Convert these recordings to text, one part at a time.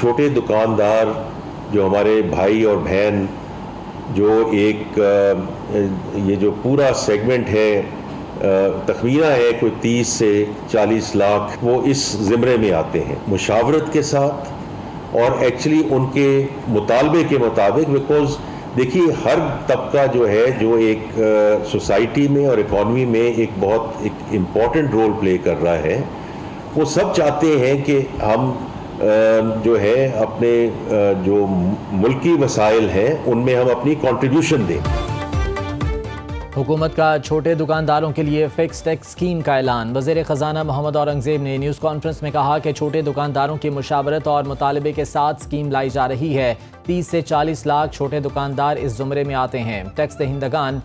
छोटे दुकानदार जो हमारे भाई और बहन जो ये जो पूरा सेगमेंट है, तखमीना है कोई 30 से 40 लाख, वो इस ज़िम्रे में आते हैं मुशावरत के साथ और एक्चुअली उनके मुतालबे के मुताबिक। बिकॉज देखिए, हर तबका जो है जो एक सोसाइटी में और इकॉनमी में एक बहुत इम्पॉर्टेंट रोल प्ले कर रहा है, वो सब चाहते हैं कि हम जो है अपने जो मुल्की वसाइल हैं उनमें हम अपनी कंट्रीब्यूशन दें। हुकूमत का छोटे दुकानदारों के लिए फिक्स टैक्स स्कीम का ऐलान। वज़ीर ख़जाना मोहम्मद औरंगज़ेब ने न्यूज़ कॉन्फ्रेंस में कहा कि छोटे दुकानदारों की मुशावरत और मुतालबे के साथ स्कीम लाई जा रही है। 30 से 40 लाख छोटे दुकानदार इस ज़ुमरे में आते हैं। टैक्स दहिंदगान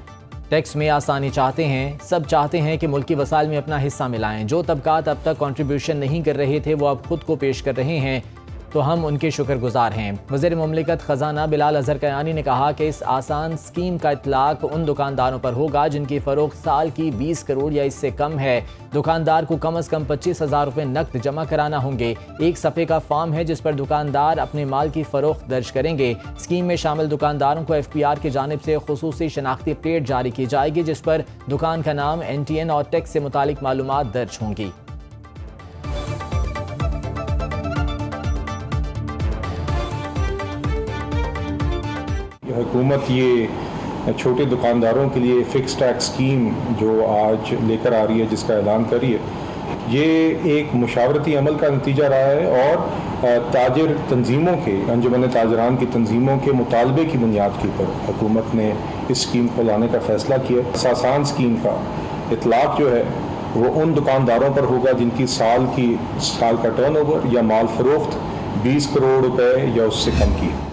टैक्स में आसानी चाहते हैं। सब चाहते हैं कि मुल्की वसाइल में अपना हिस्सा मिलाएं। जो तबकात अब तक कंट्रीब्यूशन नहीं कर रहे थे वो अब खुद को पेश कर रहे हैं, तो हम उनके शुक्रगुजार हैं। वज़ीर मुमलिकत ख़जाना बिलाल अज़हर कयानी ने कहा कि इस आसान स्कीम का इतलाक़ उन दुकानदारों पर होगा जिनकी फ़रोख्त साल की 20 करोड़ या इससे कम है। दुकानदार को कम अज़ कम 25,000 रुपये नकद जमा कराना होंगे। एक सफ़े का फॉर्म है जिस पर दुकानदार अपने माल की फ़रोख्त दर्ज करेंगे। स्कीम में शामिल दुकानदारों को FPR की जानिब से खुसूसी शनाख्ती प्लेट जारी की जाएगी जिस पर दुकान का नाम, NTN और टैक्स से मुतालिक मालूमात दर्ज होंगी। हुकूमत ये छोटे दुकानदारों के लिए फ़िक्स टैक्स स्कीम जो आज लेकर आ रही है, जिसका ऐलान कर रही है, ये एक मुशावरती अमल का नतीजा रहा है और ताजिर तंजीमों के, अंजुमन ताजरान की तंजीमों के मुतालबे की बुनियाद के ऊपर हुकूमत ने इस स्कीम को लाने का फ़ैसला किया। इस आसान स्कीम का इतलाक़ जो है वो उन दुकानदारों पर होगा जिनकी साल का टर्नओवर या माल फ़रोख्त 20 करोड़ रुपए या उससे कम की है।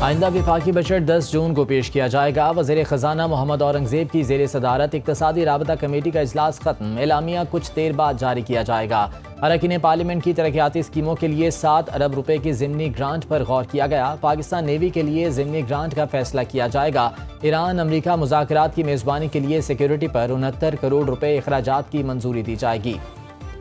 आइंदा विफाकी बजट 10 जून को पेश किया जाएगा। वज़ीर ख़जाना मोहम्मद औरंगज़ेब की ज़ेर सदारत इक़्तिसादी राबता कमेटी का इजलास ख़त्म। एलामिया कुछ देर बाद जारी किया जाएगा। अरकान पार्लियामेंट की तरक्याती स्कीमों के लिए 7 अरब रुपए की ज़िमनी ग्रांट पर गौर किया गया। पाकिस्तान नेवी के लिए ज़िमनी ग्रांट का फैसला किया जाएगा। ईरान अमरीका मुज़ाकरात की मेज़बानी के लिए सिक्योरिटी पर 69 करोड़ रुपए अखराजात की मंजूरी दी जाएगी।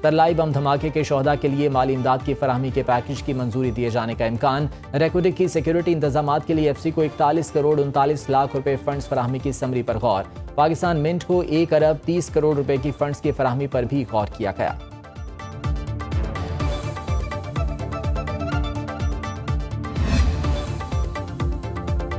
तरलाई बम धमाके के शोहदा के लिए माली इमदाद की फराहमी के पैकेज की मंजूरी दिए जाने का इम्कान। रेकोडिक की सिक्योरिटी इंतजामात के लिए FC को 41 करोड़ 39 लाख रुपए फंड्स फराहमी की समरी पर गौर। पाकिस्तान मिंट को 1 अरब 30 करोड़ रुपए की फंड्स की फराहमी पर भी गौर किया गया।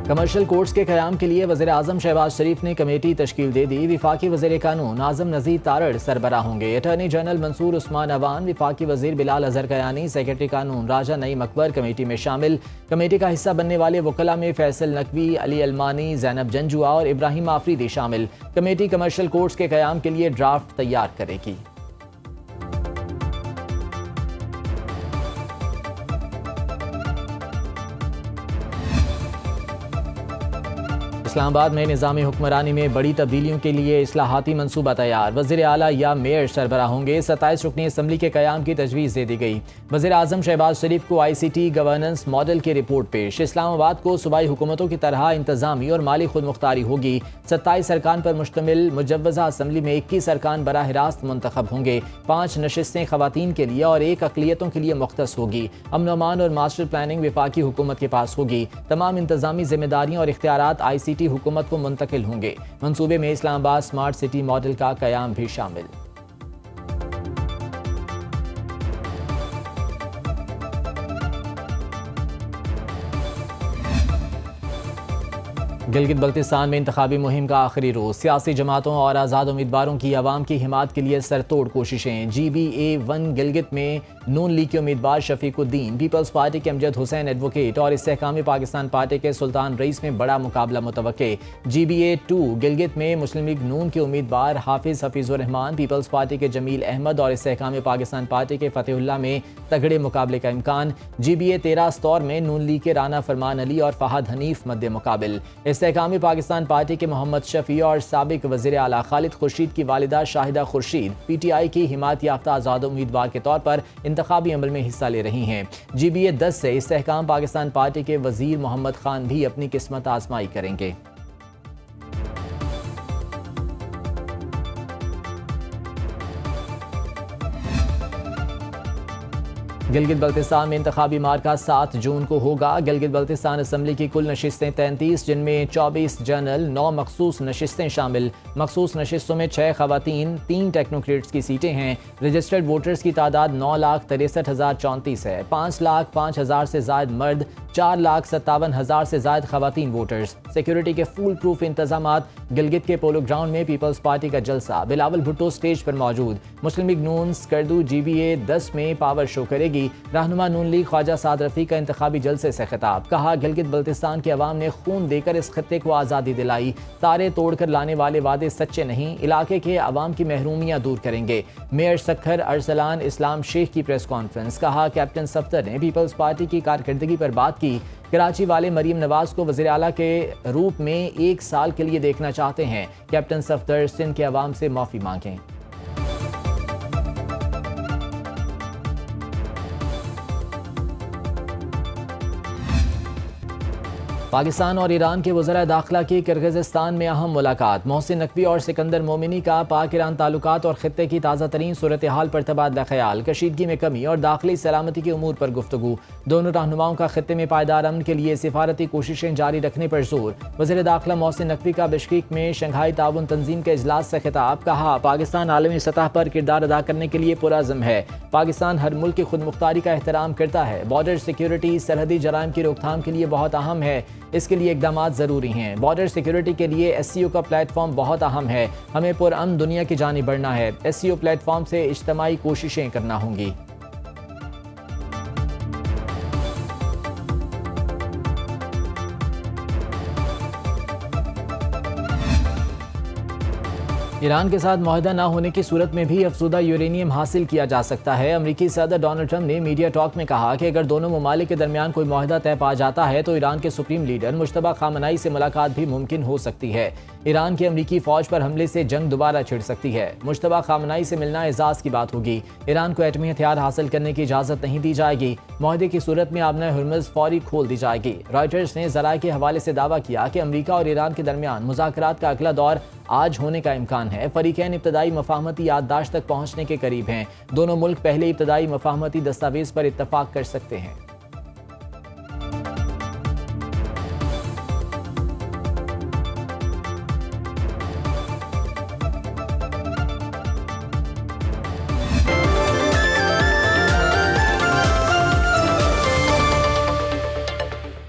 कमर्शियल कोर्ट्स के क़याम के लिए वज़ीर आज़म शहबाज शरीफ ने कमेटी तश्कील दे दी। विफाकी वज़ीर कानून आज़म नज़ीर तारड़ सरबराह होंगे। अटॉर्नी जनरल मंसूर उस्मान अवान, विफाकी वज़ीर बिलाल अज़हर कयानी, सेक्रेटरी कानून राजा नईम अकबर कमेटी में शामिल। कमेटी का हिस्सा बनने वाले वकला में फैसल नकवी, अली अलमानी, ज़ैनब जंजुआ और इब्राहिम आफरीदी शामिल। कमेटी कमर्शियल कोर्ट्स के क़याम के लिए ड्राफ्ट तैयार करेगी। इस्लामाबाद में निज़ामी हुक्मरानी में बड़ी तब्दीलियों के लिए इस्लाहाती मनसूबा तैयार। वज़ीर आला या मेयर सरबराह होंगे। 27 रुकनी असम्बली के क़याम की तजवीज़ दे दी गई। वज़ीर आज़म शहबाज शरीफ को ICT गवर्नेंस मॉडल की रिपोर्ट पेश। इस्लामाबाद को सूबाई हुकूमतों की तरह इंतज़ामी और माली खुद मुख्तारी होगी। 27 अरकान पर मुश्तमिल मुजव्वज़ा असम्बली में 21 अरकान बराह रास्त मुंतखब होंगे। 5 नशिस्तें ख़वातीन के लिए और 1 अक़लियतों के लिए मुख्तस होगी। अमन अमान और मास्टर प्लानिंग विफाकी हुकूमत के पास होगी। तमाम इंतज़ामी जिम्मेदारियाँ और इख्तियारात ICT हुकूमत को मुंतकिल होंगे। मंसूबे में इस्लामाबाद स्मार्ट सिटी मॉडल का क़याम भी शामिल। गिलगित बल्तिस्तान में इंतखाबी मुहिम का आखिरी रोज़। सियासी जमातों और आज़ाद उम्मीदवारों की आवाम की हिमायत के लिए सरतोड़ कोशिशें। GBA1 गिलगित में नून लीग के उम्मीदवार शफीकुद्दीन, पीपल्स पार्टी के अमजद हुसैन एडवोकेट और इस्तेहकामी पाकिस्तान पार्टी के सुल्तान रईस में बड़ा मुकाबला मुतवक्के। GBA2 गिलगित में मुस्लिम लीग नून के उम्मीदवार हाफिज हफीजुर रहमान, पीपल्स पार्टी के जमील अहमद और इस्तेहकामी पाकिस्तान पार्टी के फतेहुल्लाह में तगड़े मुकाबले का इम्कान। GBA13 स्तौर में नून लीग के राना फरमान अली और फहद हनीफ मद्दे मुकाबिल। इस्तेहकामी पाकिस्तान पार्टी के मोहम्मद शफी और साबिक वज़ीर आला खालिद खुर्शीद की वालिदा शाहिदा खुर्शीद PTI की हिमायत याफ्ता आज़ाद उम्मीदवार के तौर पर इंतखाबी अमल में हिस्सा ले रही हैं। GBA10 से इस्तेहकाम पाकिस्तान पार्टी के वज़ीर मोहम्मद खान भी अपनी किस्मत आजमाई करेंगे। गिलगित बल्तिस्तान में इंतखाबी मार्का 7 जून को होगा। गिलगित बल्तिस्तान असम्बली की कुल नशिस्तें 33, जिनमें 24 जनरल, 9 मखसूस नशिस्तें शामिल। मखसूस नशिस्तों में 6 खवातीन, 3 टेक्नोक्रेट्स की सीटें हैं। रजिस्टर्ड वोटर्स की तादाद 9,63,034 है। 5,05,000 से जायद मर्द, 4,57,000 से जायद खवातीन वोटर्स। सिक्योरिटी के फुल प्रूफ इंतजामात। गिलगित के पोलो ग्राउंड में पीपल्स पार्टी का जलसा। बिलावल भुट्टो स्टेज पर मौजूद। मुस्लिम लीग नून स्कर्दू GBA 10 में पावर शो करेगी। रहनुमा नून लीग ख्वाजा साद रफी का इंतखाबी जलसे से खिताब। कहा, गिलगित बल्तिस्तान के अवाम ने खून देकर इस खत्ते को आज़ादी दिलाई। तारे तोड़कर लाने वाले वादे सच्चे नहीं, इलाके के अवाम की महरूमियां दूर करेंगे। मेयर सखर अरसलान इस्लाम शेख की प्रेस कॉन्फ्रेंस। कहा, कैप्टन सफ्तर ने पीपल्स पार्टी की कारकर्दगी पर बात की। कराची वाले मरीम नवाज को वज़ीर आला के रूप में 1 साल के लिए देखना चाहते हैं। कैप्टन सफ्तर सिंध के अवाम से माफ़ी मांगें। पाकिस्तान और ईरान के वज़राए दाखिला की किर्गिज़स्तान में अहम मुलाकात। मोहसिन नकवी और सिकंदर मोमिनी का पाक ईरान ताल्लुकात और खित्ते की ताज़ा तरीन सूरत हाल पर तबादला ख्याल। कशीदगी में कमी और दाखिली सलामती के उमूर पर गुफ्तगू। दोनों रहनुमाओं का खित्ते में पायदार अमन के लिए सिफारती कोशिशें जारी रखने पर जोर। वज़ीर दाखिला मोहसिन नकवी का बिश्केक में शंघाई ताउन तंजीम के इजलास से खिताब। कहा, पाकिस्तान आलमी सतह पर किरदार अदा करने के लिए पुरअज़्म है। पाकिस्तान हर मुल्क की खुद मुख्तारी का एहतराम करता है। बॉर्डर सिक्योरिटी सरहदी जराइम की रोकथाम के लिए बहुत अहम है। इसके लिए इक़दामात ज़रूरी हैं। बॉर्डर सिक्योरिटी के लिए SCO का प्लेटफॉर्म बहुत अहम है। हमें पुरअमन दुनिया की जानिब बढ़ना है। SCO प्लेटफॉर्म से इज्तिमाई कोशिशें करना होंगी। ईरान के साथ मुआहदा न होने की सूरत में भी अफज़ूदा यूरेनियम हासिल किया जा सकता है। अमरीकी सदर डोनाल्ड ट्रंप ने मीडिया टॉक में कहा कि अगर दोनों ममालिक के दरमियान कोई मुआहदा तय पा जाता है तो ईरान के सुप्रीम लीडर मुश्तबा खामनाई से मुलाकात भी मुमकिन हो सकती है। ईरान की अमरीकी फौज पर हमले से जंग दोबारा छिड़ सकती है। मुश्तबा खामनाई से मिलना एजाज की बात होगी। ईरान को एटमी हथियार हासिल करने की इजाज़त नहीं दी जाएगी। मुआहदे की सूरत में आबना हुर्मुज़ फौरी खोल दी जाएगी। रॉयटर्स ने ज़राए के हवाले से दावा किया कि अमरीका और ईरान के दरमियान मुज़ाकरात का अगला दौर आज होने का इम्कान है। फरीकैन इब्तदाई मफाहमती याददाश्त तक पहुँचने के करीब हैं। दोनों मुल्क पहले इब्तदाई मफाहमती दस्तावेज़ पर इत्तफाक कर सकते हैं।